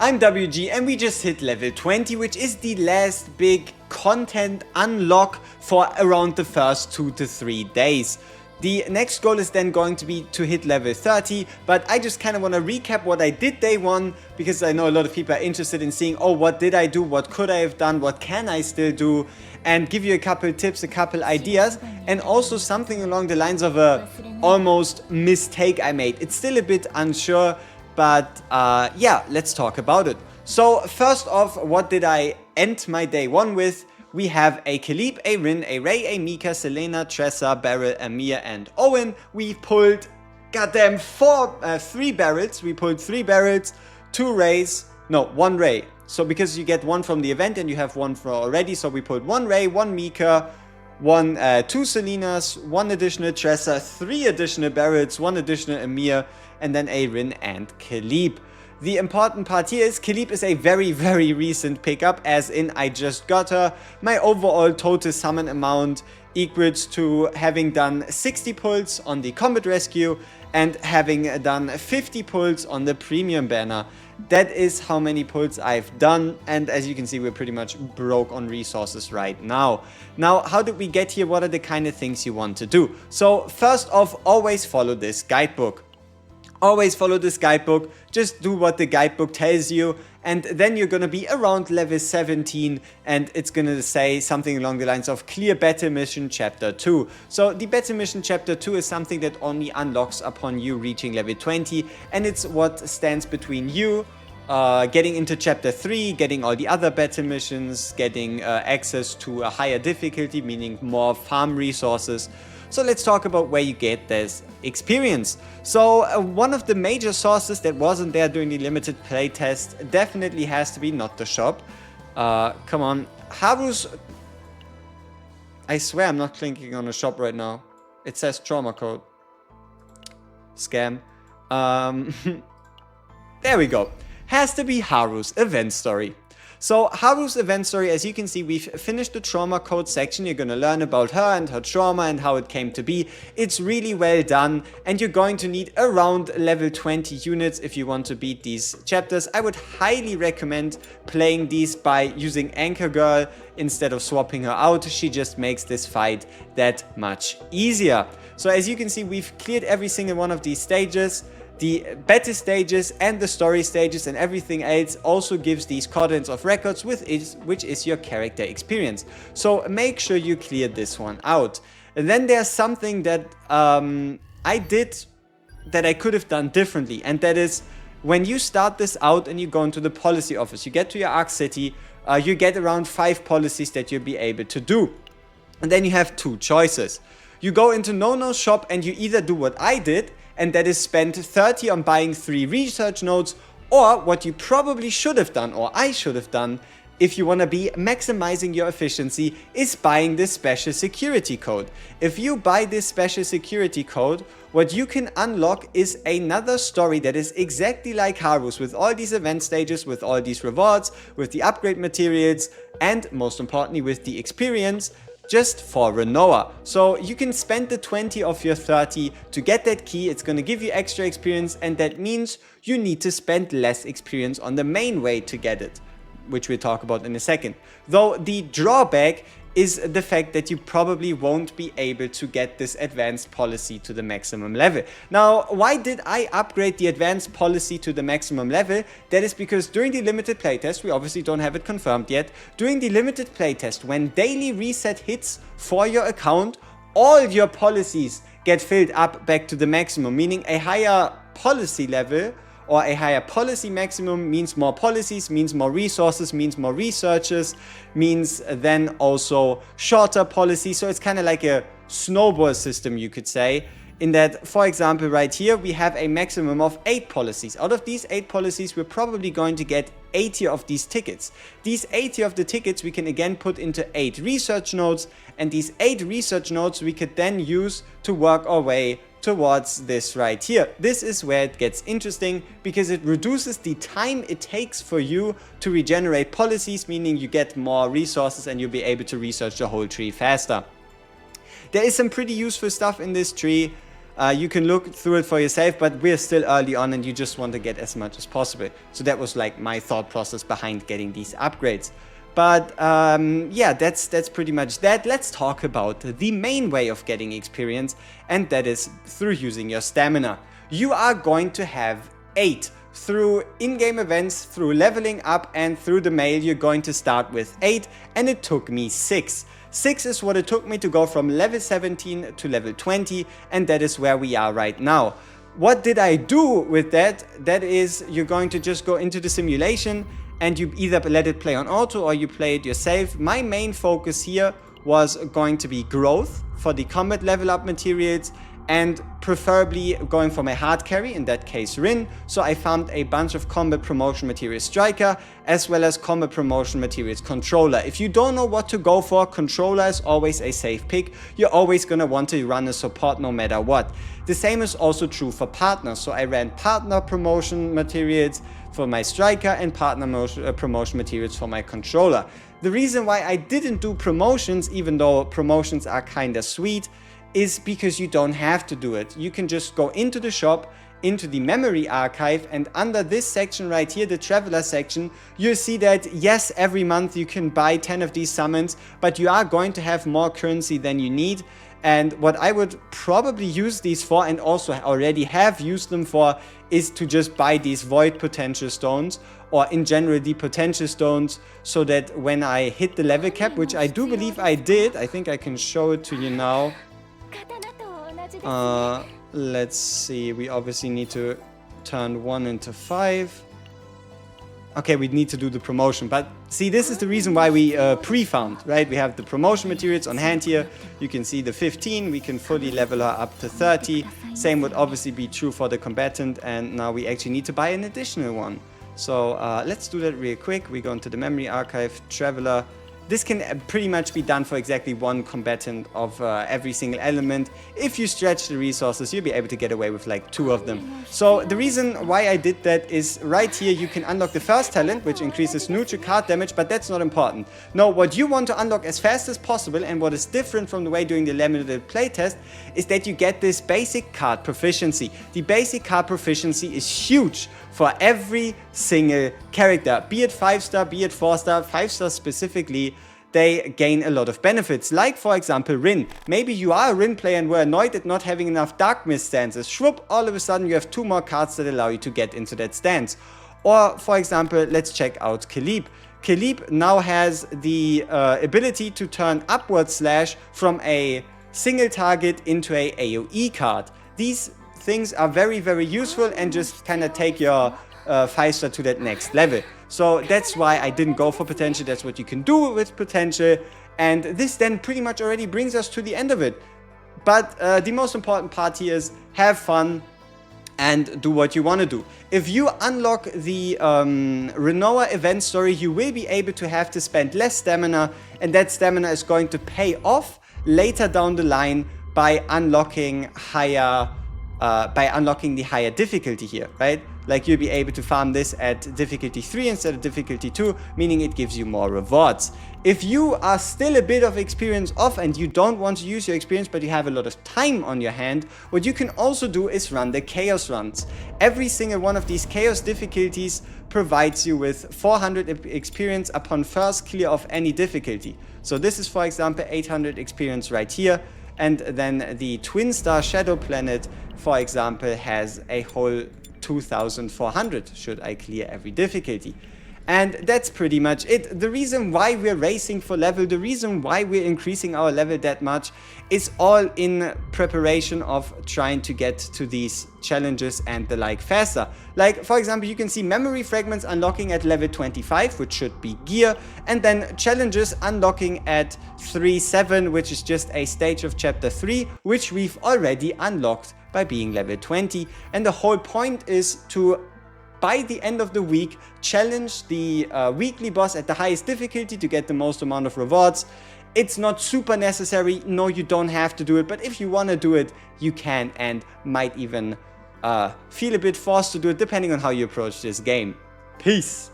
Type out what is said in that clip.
I'm WG and we just hit level 20, which is the last big content unlock for around the first 2 to 3 days. The next goal is then going to be to hit level 30, but I just kind of want to recap what I did day 1, because I know a lot of people are interested in seeing, oh, what did I do, what could I have done, what can I still do, and give you a couple tips, a couple ideas, and also something along the lines of a almost mistake I made. It's still a bit unsure, but yeah, let's talk about it. So first off, what did I end my day 1 with? We have a Khalib, a Rin, a Ray, a Mika, Selena, Tressa, Beryl, Amir, and Owen. We pulled goddamn 3 barrels. We pulled 3 barrels, 2 Rays, no, 1 Ray. So because you get 1 from the event and you have 1 for already, so we pulled 1 Ray, 1 Mika, 2 Selenas, 1 additional Tressa, 3 additional barrels, 1 additional Amir, and then a Rin and Khalib. The important part here is Khalib is a very, very recent pickup, as in I just got her. My overall total summon amount equals to having done 60 pulls on the combat rescue and having done 50 pulls on the premium banner. That is how many pulls I've done, and as you can see, we're pretty much broke on resources right now. Now, how did we get here? What are the kind of things you want to do? So first off, always follow this guidebook. Always follow this guidebook, just do what the guidebook tells you, and then you're gonna be around level 17 and it's gonna say something along the lines of clear battle mission chapter 2. So the battle mission chapter 2 is something that only unlocks upon you reaching level 20, and it's what stands between you getting into chapter 3, getting all the other battle missions, getting access to a higher difficulty, meaning more farm resources. So let's talk about where you get this experience. So one of the major sources that wasn't there during the limited playtest definitely has to be not the shop. Come on, Haru's... I swear I'm not clicking on a shop right now. It says trauma code. Scam. There we go. Has to be Haru's event story. So Haru's event story, as you can see, we've finished the trauma code section. You're going to learn about her and her trauma and how it came to be. It's really well done, and you're going to need around level 20 units if you want to beat these chapters. I would highly recommend playing these by using Anchor Girl instead of swapping her out. She just makes this fight that much easier. So as you can see, we've cleared every single one of these stages. The battle stages and the story stages and everything else also gives these coordinates of records, which is your character experience. So make sure you clear this one out. And then there's something that I did that I could have done differently, and that is when you start this out and you go into the policy office, you get to your Arc City, you get around 5 policies that you'll be able to do. And then you have 2 choices. You go into Nono's shop and you either do what I did, and that is spend 30 on buying 3 research nodes, or what you probably should have done, or I should have done, if you want to be maximizing your efficiency, is buying this special security code. If you buy this special security code, what you can unlock is another story that is exactly like Haru's, with all these event stages, with all these rewards, with the upgrade materials, and most importantly with the experience, just for Renoa. So you can spend the 20 of your 30 to get that key. It's going to give you extra experience, and that means you need to spend less experience on the main way to get it, which we'll talk about in a second. Though the drawback is the fact that you probably won't be able to get this advanced policy to the maximum level. Now, why did I upgrade the advanced policy to the maximum level? That is because during the limited playtest, we obviously don't have it confirmed yet, during the limited playtest, when daily reset hits for your account, all your policies get filled up back to the maximum, meaning a higher policy level or a higher policy maximum means more policies, means more resources, means more researchers, means then also shorter policies. So it's kind of like a snowball system, you could say, in that, for example, right here, we have a maximum of 8 policies. Out of these 8 policies, we're probably going to get 80 of these tickets. These 80 of the tickets we can again put into 8 research nodes, and these 8 research nodes we could then use to work our way towards this right here. This is where it gets interesting, because it reduces the time it takes for you to regenerate policies, meaning you get more resources and you'll be able to research the whole tree faster. There is some pretty useful stuff in this tree. You can look through it for yourself, but we're still early on and you just want to get as much as possible. So that was like my thought process behind getting these upgrades. But yeah, that's pretty much that. Let's talk about the main way of getting experience, and that is through using your stamina. You are going to have 8 through in-game events, through leveling up, and through the mail. You're going to start with 8, and it took me 6. 6 is what it took me to go from level 17 to level 20, and that is where we are right now. What did I do with that? That is, you're going to just go into the simulation and you either let it play on auto or you play it yourself. My main focus here was going to be growth for the combat level up materials, and preferably going for my hard carry, in that case Rin. So I found a bunch of combat promotion materials striker, as well as combat promotion materials controller. If you don't know what to go for, controller is always a safe pick. You're always gonna want to run a support no matter what. The same is also true for partners. So I ran partner promotion materials for my striker and partner promotion materials for my controller. The reason why I didn't do promotions, even though promotions are kinda sweet, is because you don't have to do it. You can just go into the shop, into the memory archive, and under this section right here, the traveler section, you'll see that yes, every month you can buy 10 of these summons, but you are going to have more currency than you need. And what I would probably use these for, and also already have used them for, is to just buy these void potential stones, or in general the potential stones, so that when I hit the level cap, which I do believe I did, I think I can show it to you now. Let's see, we obviously need to turn 1 into 5. Okay, we need to do the promotion, but see, this is the reason why we pre-found, right? We have the promotion materials on hand here. You can see the 15, we can fully level her up to 30. Same would obviously be true for the combatant, and now we actually need to buy an additional one. So let's do that real quick. We go into the memory archive, traveler. This can pretty much be done for exactly one combatant of every single element. If you stretch the resources, you'll be able to get away with like 2 of them. So the reason why I did that is right here you can unlock the first talent, which increases neutral card damage, but that's not important. No, what you want to unlock as fast as possible, and what is different from the way doing the limited playtest, is that you get this basic card proficiency. The basic card proficiency is huge for every single character, be it 5-star, be it 4-star, 5-star specifically. They gain a lot of benefits, like for example Rin. Maybe you are a Rin player and were annoyed at not having enough Dark Mist stances. Shwoop, all of a sudden you have 2 more cards that allow you to get into that stance. Or for example, let's check out Khalib. Khalib now has the ability to turn upward slash from a single target into a AoE card. These things are very, very useful and just kind of take your 5-star to that next level. So that's why I didn't go for potential. That's what you can do with potential. And this then pretty much already brings us to the end of it. But the most important part here is have fun and do what you want to do. If you unlock the Renoa event story, you will be able to have to spend less stamina, and that stamina is going to pay off later down the line by unlocking the higher difficulty here, right? Like you'll be able to farm this at difficulty 3 instead of difficulty 2, meaning it gives you more rewards. If you are still a bit of experience off and you don't want to use your experience but you have a lot of time on your hand, what you can also do is run the chaos runs. Every single one of these chaos difficulties provides you with 400 experience upon first clear of any difficulty. So this is, for example, 800 experience right here. And then the Twin Star Shadow Planet, for example, has a whole 2400 should I clear every difficulty. And that's pretty much it. The reason why we're racing for level, the reason why we're increasing our level that much is all in preparation of trying to get to these challenges and the like faster. Like, for example, you can see memory fragments unlocking at level 25, which should be gear, and then challenges unlocking at 3-7, which is just a stage of chapter 3, which we've already unlocked by being level 20. And the whole point is to, by the end of the week, challenge the weekly boss at the highest difficulty to get the most amount of rewards. It's not super necessary, no, you don't have to do it, but if you want to do it, you can, and might even feel a bit forced to do it depending on how you approach this game. Peace!